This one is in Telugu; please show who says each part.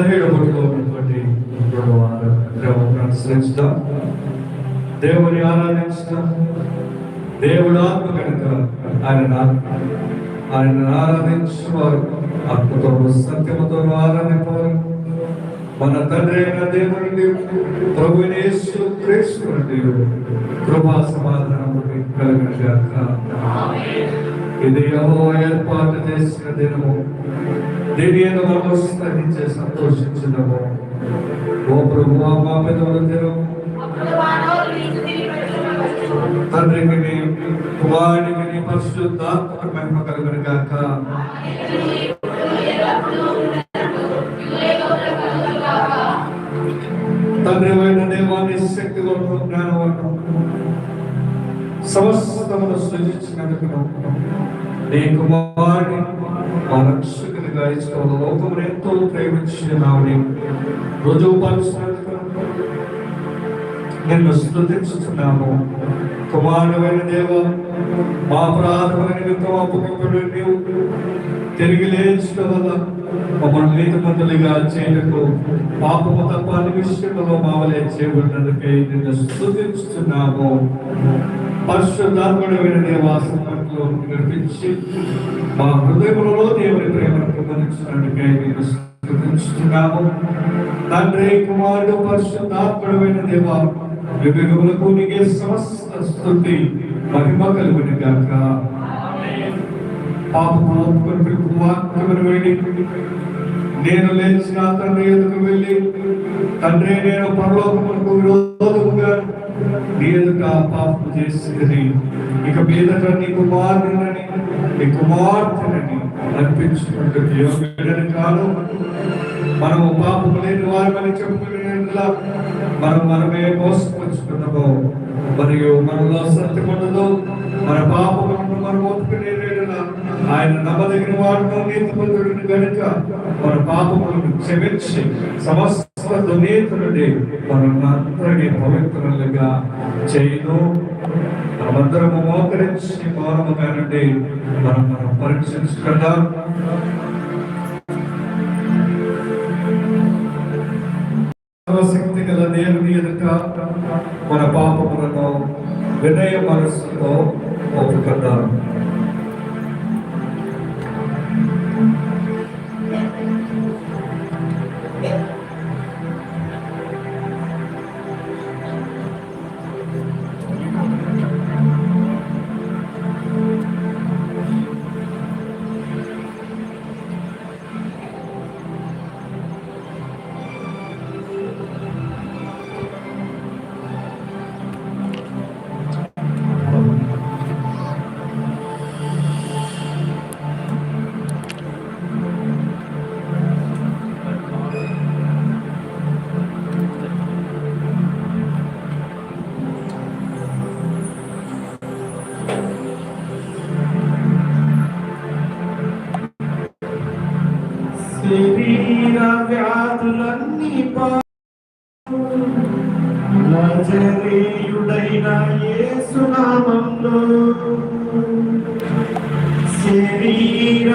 Speaker 1: 17వ ఉన్నటువంటి అనుసరించుదాం. దేవుని ఆరాధించుదాం. దేవుడు ఆత్మ కనుక ఆయన ఆరాధించేవారు ఆత్మతో సత్యముతో ఆరాధింపవారు. మన తండ్రి అయిన దేవుని ప్రభువైన యేసు క్రీస్తు దేవుడు కృపా సమాధానము కలుగునుగాక. ఇది యెహోవా ఏర్పాటు చేసిన దినము, దీని యందు మనము స్తుతించి సంతోషించుదాము. ఓ ప్రభువా, మా పెదవుల తెరవు. తండ్రికి కుమారునికి పరిశుద్ధాత్మకు మహిమ కలుగునుగాక. తండ్రి అయిన దేవాన్ని శక్తివంతం జ్ఞానవంతం సమస్తమును సృజించినందుకు నీ కుమారుని మా రక్షకునిగా ఇచ్చిన లోకమును ఎంతో ప్రేమించినామని రుజువుపరుచినందుకు నిన్ను స్తుతించుతున్నాము. కుమారుడైన దేవ, మా ప్రార్థన నిమిత్తం అప్పుకప్పుడు నీవు తిరిగి లేచిన వల్ల మమ్మల్ని నీతిమంతులుగా చేయటకు పాపము తప్ప అన్ని విషయంలో మావలే చేయబడినందుకే నిన్ను స్తుతించుతున్నాము. పరిశుద్ధాత్ముడైన దేవాసంలో నడిపించి మా హృదయములలో దేవుని ప్రేమను గమనించినందుకే నిన్ను స్తుతించుతున్నాము. తండ్రి, కుమారుడు, పరిశుద్ధాత్ముడైన దేవా, వివేకములకు నీకే సమస్త స్తుతి మహిమ కలుగునుగాక. పాపము ఒప్పుకొని వాక్యమును విని నేను లేచిన తండ్రి ఎదుకు వెళ్ళి, తండ్రి, నేను పరలోకమునకు విరోధముగా నీ ఎదుట పాపము చేసేది, ఇక మీదట నీ కుమారుని నీ కుమార్తెని అర్పించుకుంటూ యోగ్యుడని కాదు. మనము పాపము లేని వారమని చెప్పుకునేలా మనమే మోసపుచ్చుకున్నాము. మరియు మనలో సత్యముండదు. మన పాపములను మనం ఒప్పుకునేలా ఆయన నమ్మదగిన వాడును నీతిమంతుడిని గనుక మన పాపములను క్షమించి సమస్త దుర్నీతి మనందరినీ పవిత్రులుగా చేయను. మనమందరము మోకరించి మౌనముగా నుండి మనం పరీక్షించుకుందాం. శక్తి గల దేవుని ఎదుట మన పాపములను వినయ మనస్సుతో ఒప్పుకుందాం. శరీర వ్యాధులన్నీ నజరేయుడైన యేసు నామములో శరీర